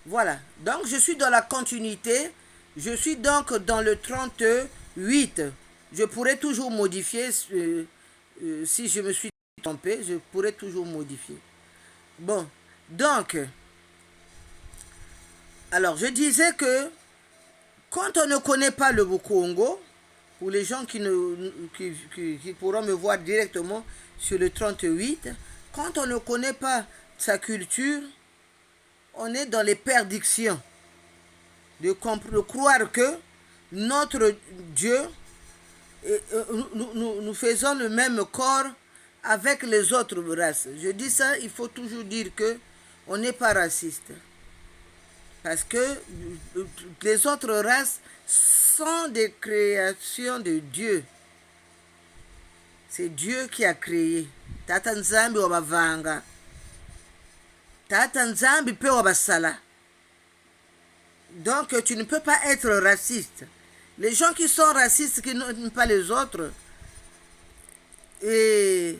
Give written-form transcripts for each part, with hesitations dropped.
Voilà. Donc, je suis dans la continuité. Je suis donc dans le 38. Je pourrais toujours modifier. Si je me suis trompé, je pourrais toujours modifier. Bon. Donc, alors, je disais que quand on ne connaît pas le Congo, pour les gens qui pourront me voir directement sur le 38, quand on ne connaît pas sa culture, on est dans les perdictions de croire que notre Dieu, nous faisons le même corps avec les autres races. Je dis ça, il faut toujours dire que on n'est pas raciste. Parce que les autres races sont des créations de Dieu. C'est Dieu qui a créé. Tata Nzambi wabavanga. Tata Nzambi pe wabasala. Donc tu ne peux pas être raciste. Les gens qui sont racistes, qui n'aiment pas les autres, et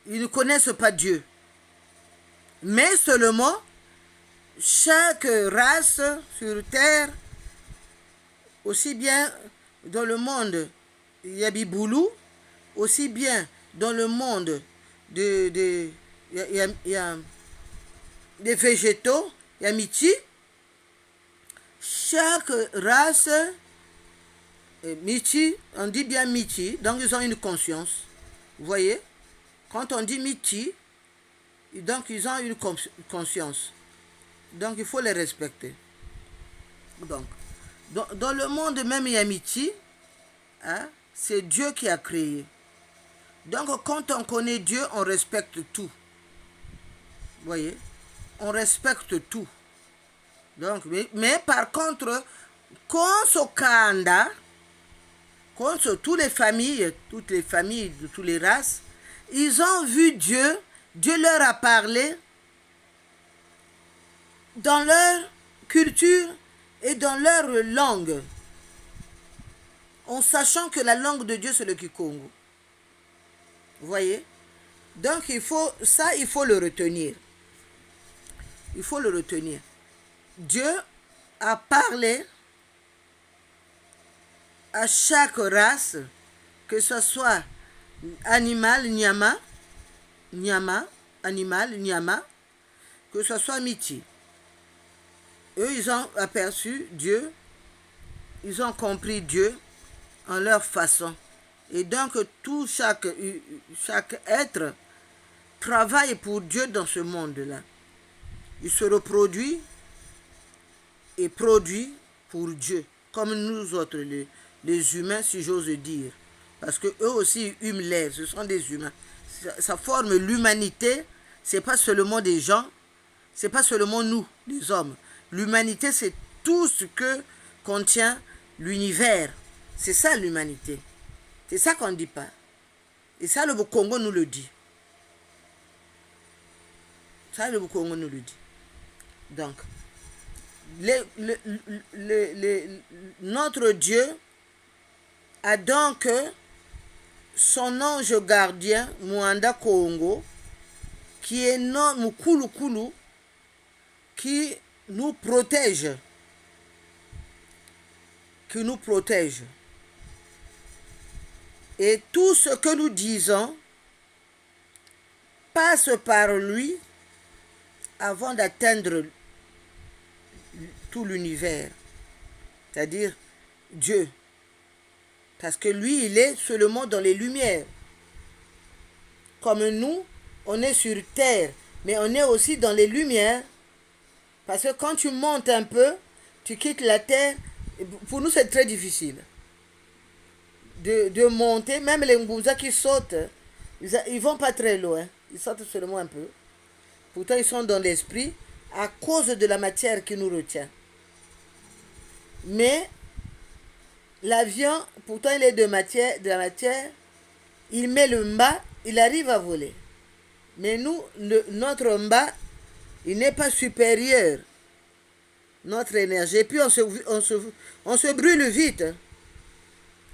ils ne connaissent pas Dieu. Mais seulement, chaque race sur terre, aussi bien dans le monde Yabiboulou, aussi bien dans le monde des végétaux, Yamiti, chaque race, Miti, on dit bien Miti, donc ils ont une conscience. Vous voyez? Quand on dit Miti, donc ils ont une conscience. Donc il faut les respecter. Donc, dans le monde même Yamiti, hein, c'est Dieu qui a créé. Donc quand on connaît Dieu, on respecte tout. Vous voyez? On respecte tout. Donc, mais par contre, Kanda, toutes les familles de toutes les races, ils ont vu Dieu, Dieu leur a parlé dans leur culture et dans leur langue, en sachant que la langue de Dieu c'est le Kikongo. Vous voyez? Donc il faut le retenir. Il faut le retenir. Dieu a parlé à chaque race, que ce soit animal, Nyama, que ce soit Miti. Eux, ils ont aperçu Dieu, ils ont compris Dieu en leur façon. Et donc, chaque être travaille pour Dieu dans ce monde-là. Il se reproduit et produit pour Dieu, comme nous autres, les humains, si j'ose dire. Parce que eux aussi, hument l'air, ce sont des humains. Ça forme l'humanité, c'est pas seulement des gens, c'est pas seulement nous, les hommes. L'humanité, c'est tout ce que contient l'univers. C'est ça l'humanité. C'est ça qu'on ne dit pas. Et ça, le Congo nous le dit. Ça, le Congo nous le dit. Donc, notre Dieu a donc son ange gardien, Mwanda Congo, qui est Mukulu, qui nous protège. Qui nous protège. Et tout ce que nous disons passe par lui avant d'atteindre tout l'univers, c'est-à-dire Dieu. Parce que lui, il est seulement dans les lumières. Comme nous, on est sur terre, mais on est aussi dans les lumières. Parce que quand tu montes un peu, tu quittes la terre. Pour nous, c'est très difficile de monter. Même les Mbouza qui sautent, ils vont pas très loin. Ils sautent seulement un peu. Pourtant, ils sont dans l'esprit à cause de la matière qui nous retient. Mais l'avion, pourtant il est de la matière, il met le mât, il arrive à voler. Mais nous, notre mât, il n'est pas supérieur. Notre énergie. Et puis on se brûle vite.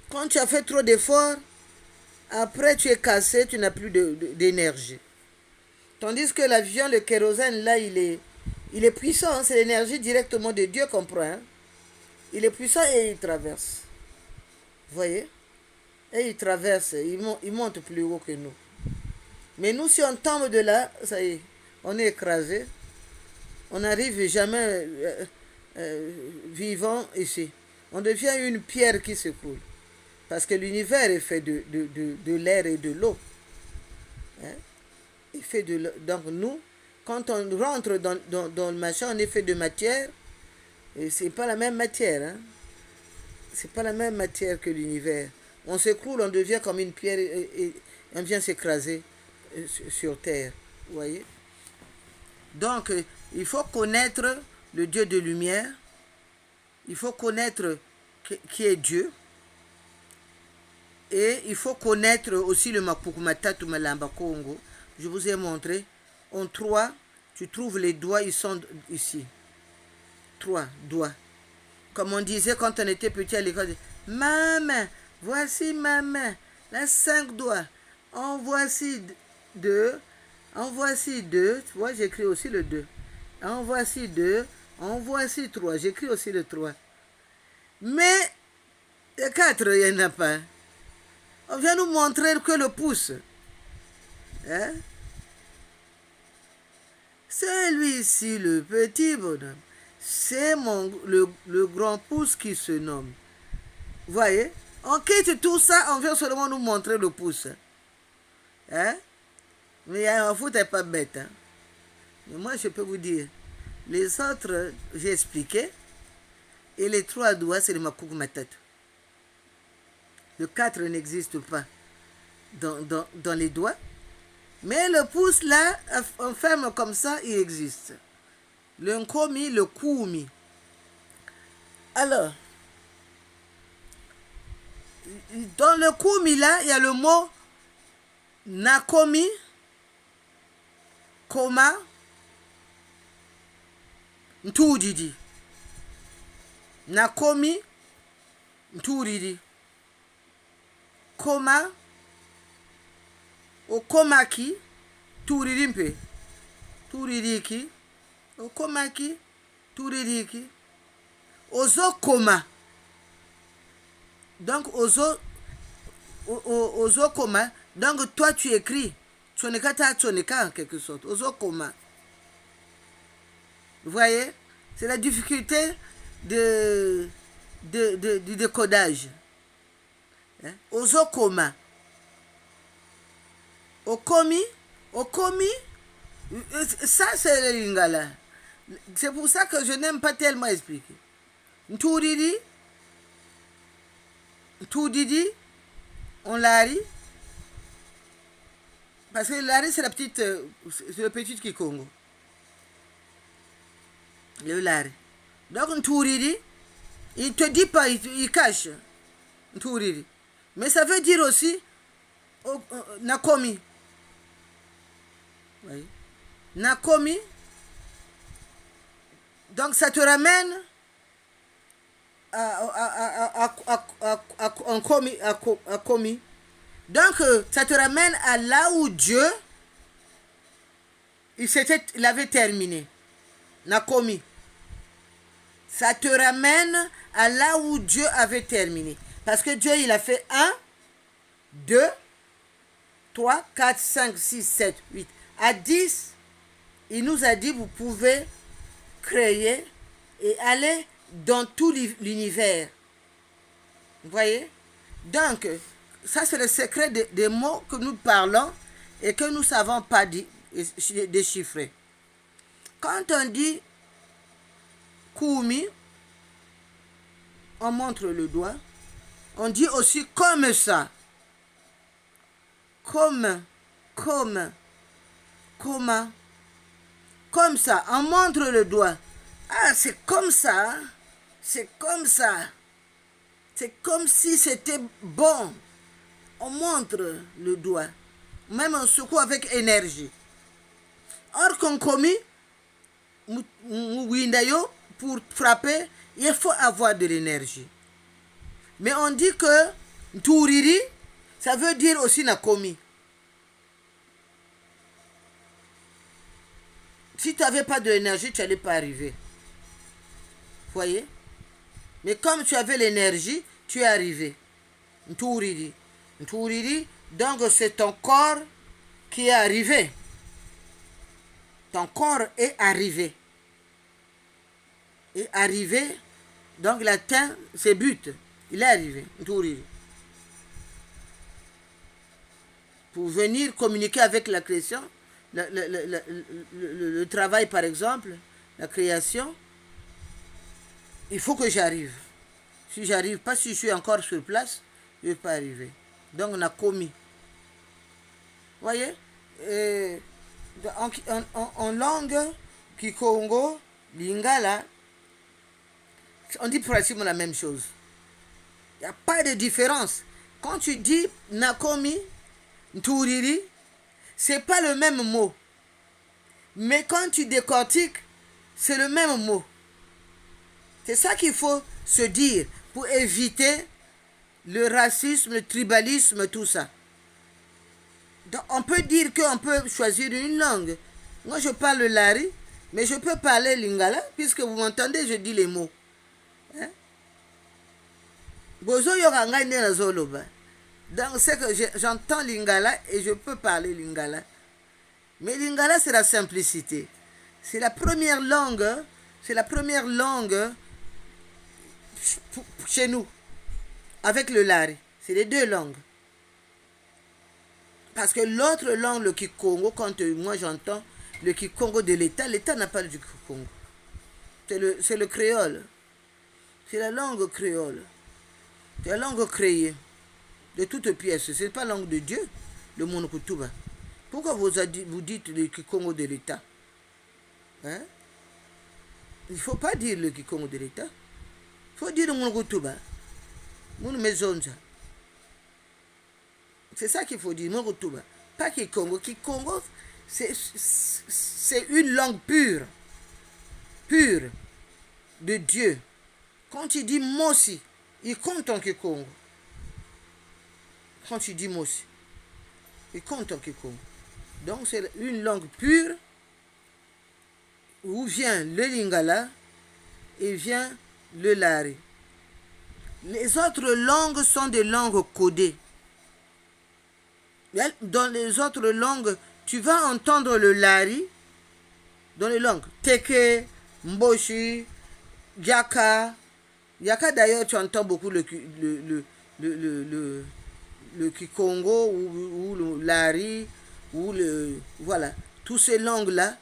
Quand tu as fait trop d'efforts, après tu es cassé, tu n'as plus d'énergie. Tandis que l'avion, le kérosène, là, il Il est puissant, hein, c'est l'énergie directement de Dieu qu'on prend. Hein. Il est puissant et il traverse. Vous voyez? Et il traverse, il monte plus haut que nous. Mais nous, si on tombe de là, ça y est, on est écrasé. On n'arrive jamais vivant ici. On devient une pierre qui s'écroule. Parce que l'univers est fait de l'air et de l'eau. Hein? Donc nous, quand on rentre dans le machin, on est fait de matière. Et c'est pas la même matière. Hein? C'est pas la même matière que l'univers. On s'écroule, on devient comme une pierre et on vient s'écraser sur terre. Vous voyez? Donc, il faut connaître le Dieu de lumière. Il faut connaître qui est Dieu. Et il faut connaître aussi le Mapukumatatu Malamba Congo. Je vous ai montré. En 3, tu trouves les doigts, ils sont ici. 3 doigts. Comme on disait quand on était petit à l'école. Maman, voici ma main. Là, 5 doigts. En voici 2. En voici 2. Tu vois, j'écris aussi le 2. En voici 2. En voici 3. J'écris aussi le 3. Mais le 4, il n'y en a pas. On vient nous montrer que le pouce. Hein? Celui-ci, le petit bonhomme, c'est le grand pouce qui se nomme. Vous voyez? On quitte tout ça, on vient seulement nous montrer le pouce. Hein? Mais un fou, t'es pas bête. Hein? Mais moi, je peux vous dire, les autres, j'ai expliqué, et les 3 doigts, c'est le Mapukumatatu. Le 4 n'existe pas dans les doigts. Mais le pouce là, on ferme comme ça, il existe. Le nkomi, le koumi. Alors, dans le koumi là, il y a le mot nakomi, koma, ntudidi. Nakomi, ntudidi. Koma, okomaki, turidimpe, turidiki, okomaki, turidiki, ozokoma. Donc, ozokoma, donc toi tu écris, tchoneka en quelque sorte, ozokoma. Vous voyez, c'est la difficulté du décodage. Hein? Ozokoma. Okomi, ça c'est le lingala. C'est pour ça que je n'aime pas tellement expliquer. Ntouridi, on lari. Parce que lari c'est le petit Kikongo. Le lari. Donc ntouridi, il te dit pas, il cache. Ntouridi. Mais ça veut dire aussi nakomi. Oui. Nakomi. Donc ça te ramène à komi. Donc ça te ramène à là où Dieu il avait terminé. Nakomi. Ça te ramène à là où Dieu avait terminé. Parce que Dieu il a fait 1, 2, 3, 4, 5, 6, 7, 8. À 10, il nous a dit, vous pouvez créer et aller dans tout l'univers. Vous voyez? Donc, ça c'est le secret des mots que nous parlons et que nous ne savons pas déchiffrer. Quand on dit Koumi, on montre le doigt. On dit aussi comme ça. Comme ça, on montre le doigt. Ah, c'est comme ça, c'est comme ça. C'est comme si c'était bon. On montre le doigt. Même on secoue avec énergie. Or, qu'on commis, pour frapper, il faut avoir de l'énergie. Mais on dit que Ntouriri, ça veut dire aussi Nakomi. Si tu n'avais pas de l'énergie, tu n'allais pas arriver. Vous voyez? Mais comme tu avais l'énergie, tu es arrivé. Ntouriri. Ntouriri, donc c'est ton corps qui est arrivé. Ton corps est arrivé. Est arrivé, donc il atteint ses buts. Il est arrivé. Ntouriri. Pour venir communiquer avec la création, le travail par exemple, la création, il faut que j'arrive. Si j'arrive pas, si je suis encore sur place, je ne vais pas arriver. Donc on a commis. Vous voyez? En langue Kikongo, Lingala, on dit pratiquement la même chose. Il n'y a pas de différence. Quand tu dis Nakomi, Ntouriri, c'est pas le même mot. Mais quand tu décortiques, c'est le même mot. C'est ça qu'il faut se dire pour éviter le racisme, le tribalisme, tout ça. Donc, on peut dire qu'on peut choisir une langue. Moi, je parle le lari, mais je peux parler lingala, puisque vous m'entendez, je dis les mots. Hein? Donc, c'est que j'entends lingala et je peux parler lingala. Mais lingala, c'est la simplicité. C'est la première langue, chez nous, avec le lari. C'est les deux langues. Parce que l'autre langue, le Kikongo, quand moi j'entends le Kikongo de l'État, l'État n'a pas du Kikongo. C'est le créole. C'est la langue créole. C'est la langue créée de toutes pièces. Ce n'est pas la langue de Dieu, le Monokutuba. Pourquoi vous dites le Kikongo de l'État? Hein? Il ne faut pas dire le Kikongo de l'État. Il faut dire le Monokutuba. Monomezonja. C'est ça qu'il faut dire, Monokutuba. Pas Kikongo. Kikongo, c'est une langue pure. Pure. De Dieu. Quand tu dis Mosi, il compte en Kikongo. Quand tu dis Mosi, il compte en Kikongo. Donc c'est une langue pure où vient le lingala et vient le lari. Les autres langues sont des langues codées. Dans les autres langues, tu vas entendre le lari dans les langues. Teke, Mboshi, Yaka. Yaka d'ailleurs, tu entends beaucoup le Kikongo ou le lari. Voilà, toutes ces langues-là,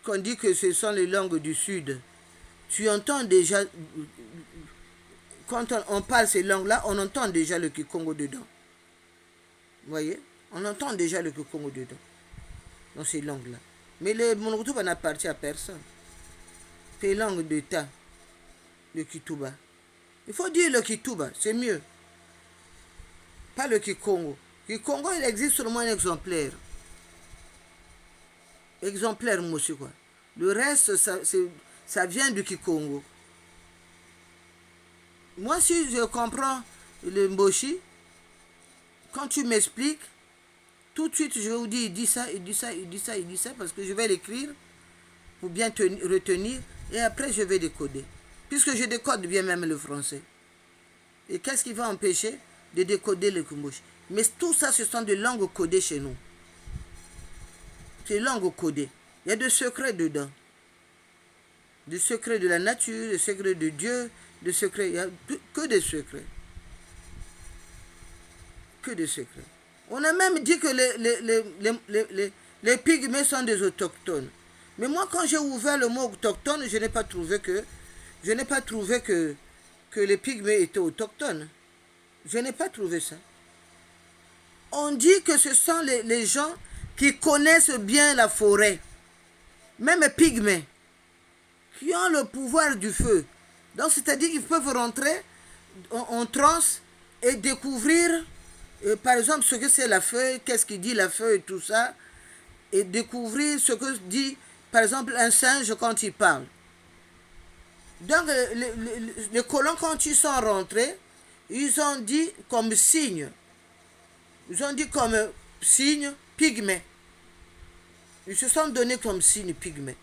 qu'on dit que ce sont les langues du Sud, tu entends déjà, quand on parle ces langues-là, on entend déjà le Kikongo dedans. Vous voyez? On entend déjà le Kikongo dedans, dans ces langues-là. Mais le Monokutuba n'appartient à personne. C'est langue d'État, le Kituba. Il faut dire le Kituba, c'est mieux. Pas le Kikongo. Kikongo, il existe seulement un exemplaire. Exemplaire, moi aussi, quoi. Le reste, ça vient du Kikongo. Moi, si je comprends le Mboshi, quand tu m'expliques, tout de suite, je vais vous dire, il dit ça, il dit ça, il dit ça, il dit ça, parce que je vais l'écrire pour bien retenir, et après, je vais décoder. Puisque je décode bien même le français. Et qu'est-ce qui va empêcher de décoder le Kumboshi? Mais tout ça, ce sont des langues codées chez nous. C'est des langues codées. Il y a des secrets dedans. Des secrets de la nature, des secrets de Dieu, des secrets. Il n'y a que des secrets. Que des secrets. On a même dit que les pygmées sont des autochtones. Mais moi, quand j'ai ouvert le mot autochtone, je n'ai pas trouvé que les pygmées étaient autochtones. Je n'ai pas trouvé ça. On dit que ce sont les gens qui connaissent bien la forêt, même pygmées, qui ont le pouvoir du feu. Donc, c'est-à-dire qu'ils peuvent rentrer en transe et découvrir, par exemple, ce que c'est la feuille, qu'est-ce qu'il dit la feuille et tout ça, et découvrir ce que dit, par exemple, un singe quand il parle. Donc, les colons, quand ils sont rentrés, ils ont dit comme signe. Ils ont dit comme signe pygmée. Ils se sont donnés comme signe pygmées.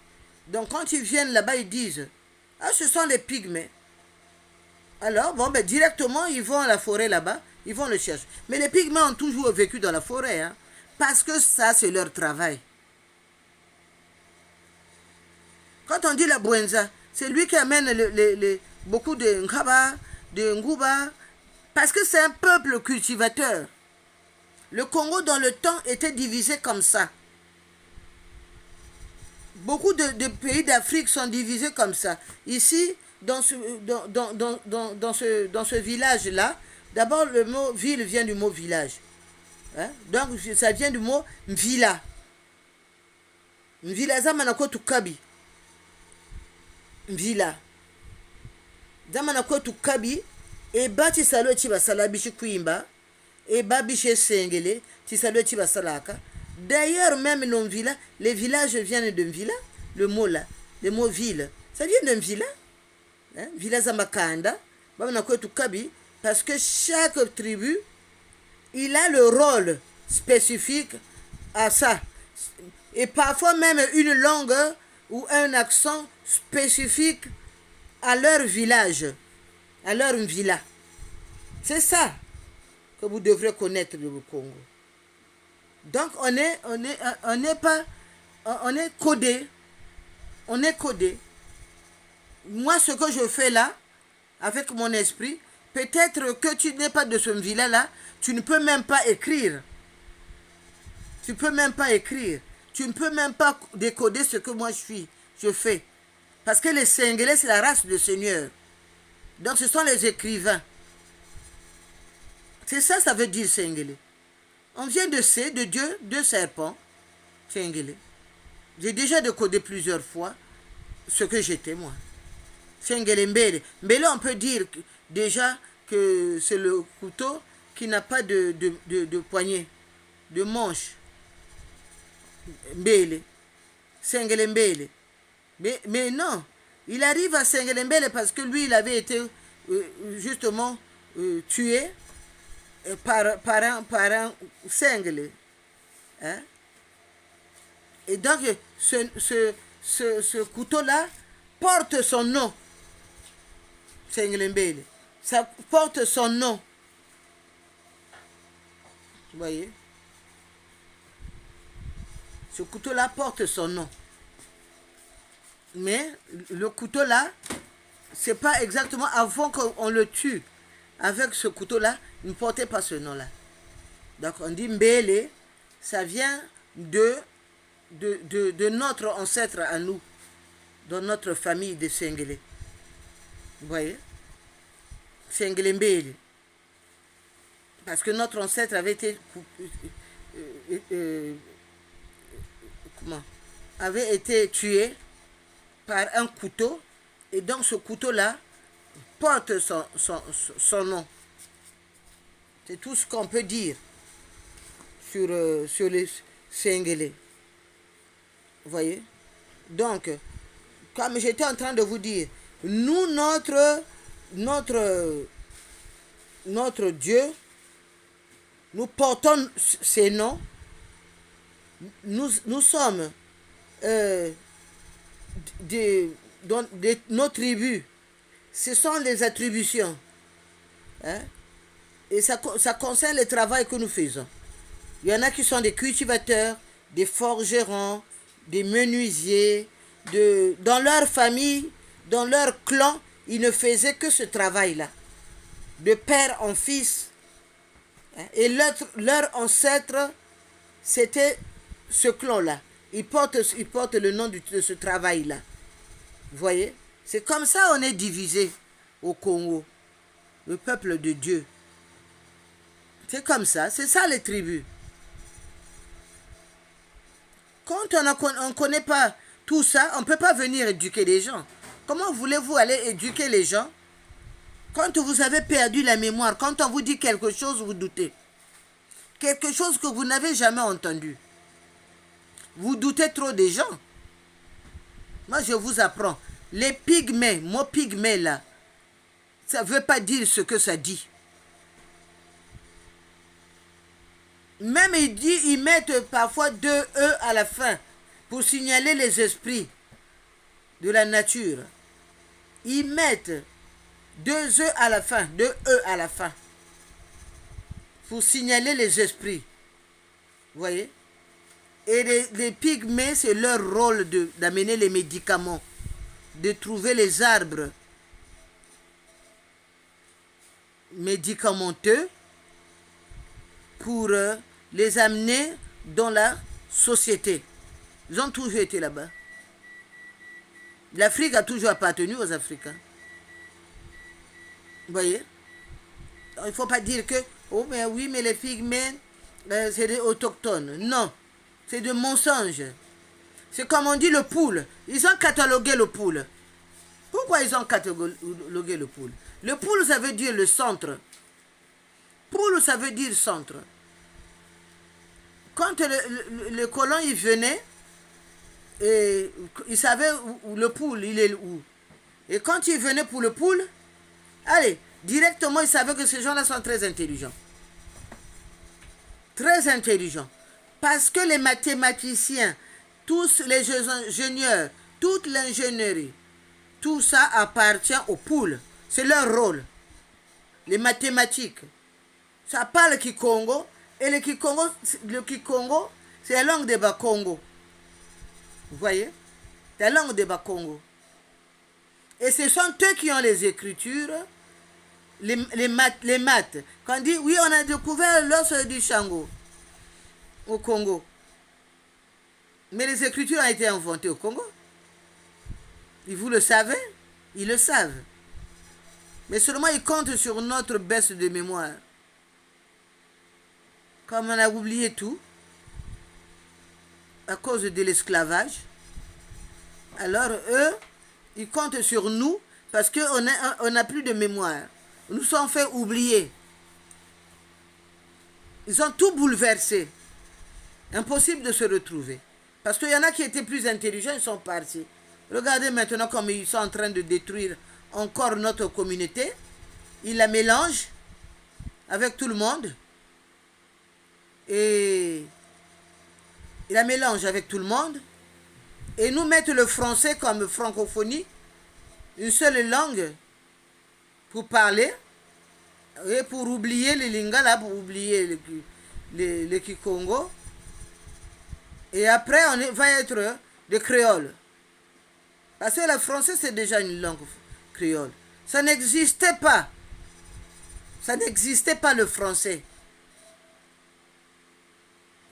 Donc quand ils viennent là-bas, ils disent, ah, ce sont les pygmées. Alors, bon, ben, directement, ils vont à la forêt là-bas, ils vont le chercher. Mais les pygmées ont toujours vécu dans la forêt, hein, parce que ça, c'est leur travail. Quand on dit la Bwenza, c'est lui qui amène beaucoup de Nkaba, de Nguba, parce que c'est un peuple cultivateur. Le Congo, dans le temps, était divisé comme ça. Beaucoup de pays d'Afrique sont divisés comme ça. Ici, dans ce village-là, d'abord, le mot ville vient du mot village. Hein? Donc, ça vient du mot mvila. Mvila, ça manako tukabi. Mvila. Ça manako tukabi. Et ba tisalo chiba salabishi kuimba. Et ba biche sengele. Tisalo chiba salaka. D'ailleurs, même non villa, les villages viennent d'un villa. Le mot là, le mot ville, ça vient d'un villa. Hein? Villa Zamakanda. Parce que chaque tribu, il a le rôle spécifique à ça. Et parfois même une langue ou un accent spécifique à leur village, à leur villa. C'est ça que vous devrez connaître le Congo. Donc on est codé. On est codé. Moi, ce que je fais là, avec mon esprit, peut-être que tu n'es pas de ce village-là, tu ne peux même pas écrire. Tu ne peux même pas écrire. Tu ne peux même pas décoder ce que moi je fais. Parce que les Sengelais, c'est la race de Seigneur. Donc ce sont les écrivains. C'est ça, ça veut dire Sengelais. On vient de C, de Dieu, de serpent. Sengelais. J'ai déjà décodé plusieurs fois ce que j'étais, moi. Sengelais Mbele. Mbele, on peut dire déjà que c'est le couteau qui n'a pas de poignée, de manche. Mbele. Sengelais Mbele. Mais non, il arrive à Sengelais Mbele parce que lui, il avait été justement tué par un Sengelais. Hein? Et donc, ce couteau-là porte son nom. Sengelais Mbele. Ça porte son nom. Vous voyez? Ce couteau-là porte son nom. Mais le couteau-là, c'est pas exactement avant qu'on le tue. Avec ce couteau-là, il ne portait pas ce nom-là. Donc on dit Mbele, ça vient de notre ancêtre à nous, dans notre famille de Sengelais. Vous voyez? Sengelais Mbele. Parce que notre ancêtre avait été avait été tué par un couteau, et donc ce couteau-là porte son nom. C'est tout ce qu'on peut dire sur les Sengelais. Vous voyez? Donc, comme j'étais en train de vous dire, nous, notre Dieu, nous portons ces noms. Nous sommes nos tribus. Ce sont les attributions. Hein? Et ça concerne le travail que nous faisons. Il y en a qui sont des cultivateurs, des forgerons, des menuisiers. Dans leur famille, dans leur clan, ils ne faisaient que ce travail-là. De père en fils. Et leur ancêtre, c'était ce clan-là. Ils portent le nom de ce travail-là. Vous voyez? C'est comme ça on est divisé au Congo. Le peuple de Dieu. C'est comme ça. C'est ça les tribus. Quand on ne connaît pas tout ça, on ne peut pas venir éduquer les gens. Comment voulez-vous aller éduquer les gens quand vous avez perdu la mémoire? Quand on vous dit quelque chose, vous doutez. Quelque chose que vous n'avez jamais entendu. Vous doutez trop des gens. Moi, je vous apprends. Les pygmées, mot pygmée là, ça ne veut pas dire ce que ça dit. Même ils mettent parfois 2 E à la fin. pour signaler les esprits de la nature. Ils mettent 2 E à la fin, 2 E à la fin, pour signaler les esprits. Vous voyez? Et les pygmées, c'est leur rôle d'amener les médicaments, de trouver les arbres médicamenteux pour les amener dans la société. Ils ont toujours été là-bas. L'Afrique a toujours appartenu aux Africains. Vous voyez? Il ne faut pas dire que, oh mais oui, mais les pygmées, c'est des autochtones. Non, c'est de mensonges. C'est comme on dit le poule. Ils ont catalogué le poule. Pourquoi ils ont catalogué le poule? Le poule, ça veut dire le centre. Poule, ça veut dire centre. Quand le colon, il venait, et il savait où le poule, il est où. Et quand il venait pour le poule, allez, directement, il savait que ces gens-là sont très intelligents. Très intelligents. Parce que les mathématiciens, tous les ingénieurs, toute l'ingénierie, tout ça appartient aux poules. C'est leur rôle. Les mathématiques. Ça parle Kikongo. Et le Kikongo, c'est la langue des Bakongo. Vous voyez? C'est la langue des Bakongo. Et ce sont eux qui ont les écritures, les maths. Quand on dit, oui, on a découvert l'os du Shango au Congo. Mais les écritures ont été inventées au Congo. Et vous le savez? Ils le savent. Mais seulement ils comptent sur notre baisse de mémoire. Comme on a oublié tout, à cause de l'esclavage, alors eux, ils comptent sur nous parce qu'on n'a plus de mémoire. Ils nous sont fait oublier. Ils ont tout bouleversé. Impossible de se retrouver. Parce qu'il y en a qui étaient plus intelligents, ils sont partis. Regardez maintenant comme ils sont en train de détruire encore notre communauté. Ils la mélangent avec tout le monde. Et ils la mélangent avec tout le monde. Et nous mettent le français comme francophonie, une seule langue pour parler. Et pour oublier les lingala, pour oublier les Kikongo. Et après, on va être des créoles. Parce que le français, c'est déjà une langue créole. Ça n'existait pas. Ça n'existait pas le français.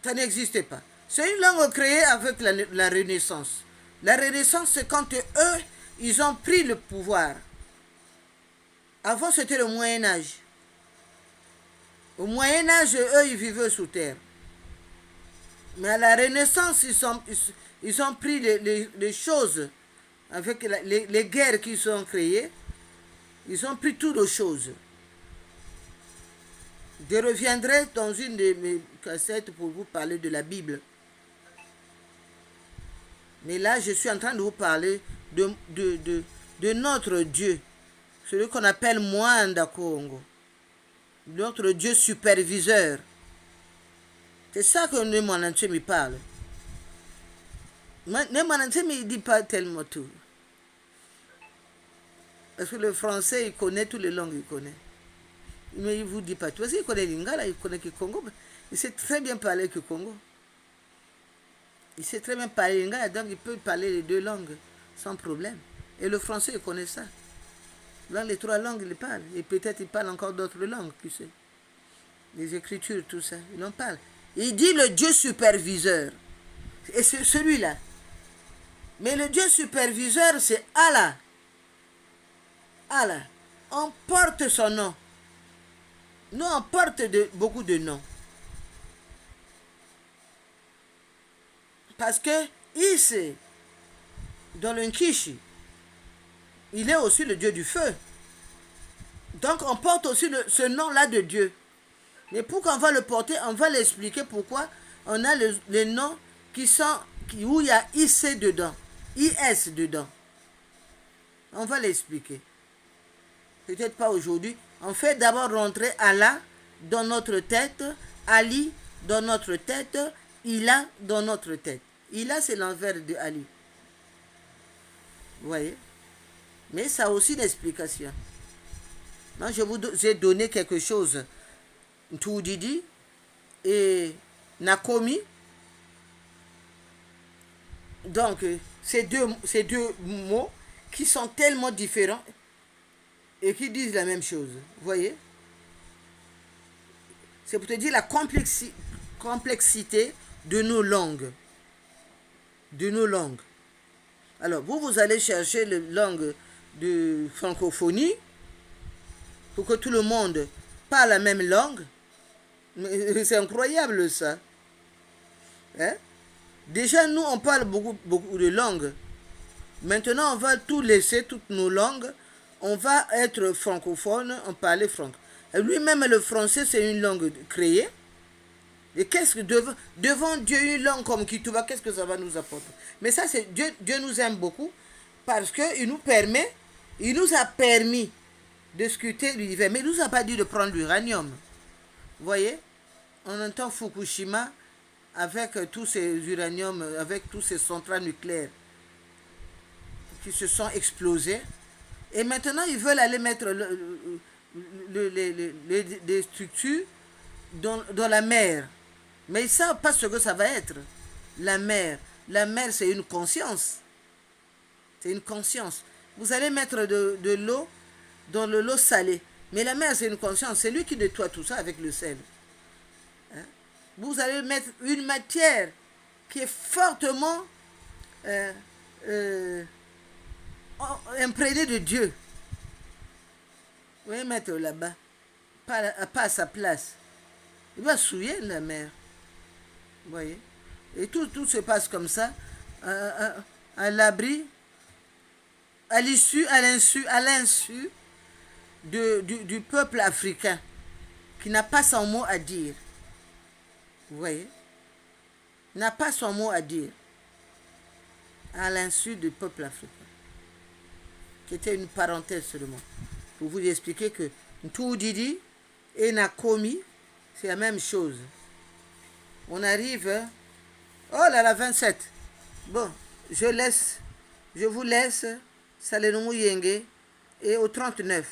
Ça n'existait pas. C'est une langue créée avec la Renaissance. La Renaissance, c'est quand eux, ils ont pris le pouvoir. Avant, c'était le Moyen-Âge. Au Moyen-Âge, eux, ils vivaient sous terre. Mais à la Renaissance, ils ont pris les choses avec les guerres qui sont créées. Ils ont pris toutes les choses. Je reviendrai dans une de mes cassettes pour vous parler de la Bible. Mais là, je suis en train de vous parler de notre Dieu. Celui qu'on appelle Mwanda Congo. Notre Dieu superviseur. C'est ça que Nemananché me parle. Nemananché ne dit pas tellement tout. Parce que le français, il connaît toutes les langues, il connaît. Mais il ne vous dit pas tout. Parce qu'il connaît l'Ingala, il connaît le Congo. Il sait très bien parler le Congo. Il sait très bien parler l'Ingala, donc il peut parler les deux langues sans problème. Et le français, il connaît ça. Dans les 3 langues, il parle. Et peut-être il parle encore d'autres langues, tu sais. Les écritures, tout ça, il en parle. Il dit le Dieu superviseur. Et c'est celui-là. Mais le Dieu superviseur, c'est Allah. Allah. On porte son nom. Nous, on porte beaucoup de noms. Parce que ici, dans le Nkishi, il est aussi le Dieu du feu. Donc on porte aussi ce nom-là de Dieu. Mais pour qu'on va le porter, on va l'expliquer pourquoi on a les noms où il y a IC dedans, IS dedans. On va l'expliquer. Peut-être pas aujourd'hui. On fait d'abord rentrer Allah dans notre tête, Ali dans notre tête, Ilah dans notre tête. Ila, c'est l'envers de Ali. Vous voyez? Mais ça a aussi une explication. Moi, je vous ai donné quelque chose. Ntoudidi et Nakomi. Donc, ces deux mots qui sont tellement différents et qui disent la même chose. Vous voyez? C'est pour te dire la complexité de nos langues. De nos langues. Alors, vous allez chercher les langues de francophonie pour que tout le monde parle la même langue. C'est incroyable ça. Hein? Déjà, nous, on parle beaucoup de langues. Maintenant, on va tout laisser, toutes nos langues. On va être francophone, on parle franc. Lui-même, le français, c'est une langue créée. Et qu'est-ce que devant Dieu, une langue comme Kituba, qu'est-ce que ça va nous apporter? Mais ça, c'est Dieu nous aime beaucoup parce qu'il nous a permis de scruter l'univers. Mais il ne nous a pas dit de prendre l'uranium. Vous voyez? On entend Fukushima avec tous ces uraniums, avec tous ces centrales nucléaires qui se sont explosées. Et maintenant, ils veulent aller mettre les structures dans la mer. Mais ils ne savent pas ce que ça va être. La mer. La mer, c'est une conscience. C'est une conscience. Vous allez mettre de l'eau dans l'eau salée. Mais la mer, c'est une conscience. C'est lui qui nettoie tout ça avec le sel. Hein? Vous allez mettre une matière qui est fortement imprégnée de Dieu. Vous allez mettre là-bas. Pas à sa place. Il va souiller la mer. Vous voyez? Et tout se passe comme ça, à l'abri, à l'insu du peuple africain qui n'a pas son mot à dire. Vous voyez? N'a pas son mot à dire. À l'insu du peuple africain. Qui était une parenthèse seulement. Pour vous expliquer que Ntoudidi et Nakomi, c'est la même chose. On arrive. Oh là là, 27. Bon, je vous laisse Salenoumou Yenge et au 39.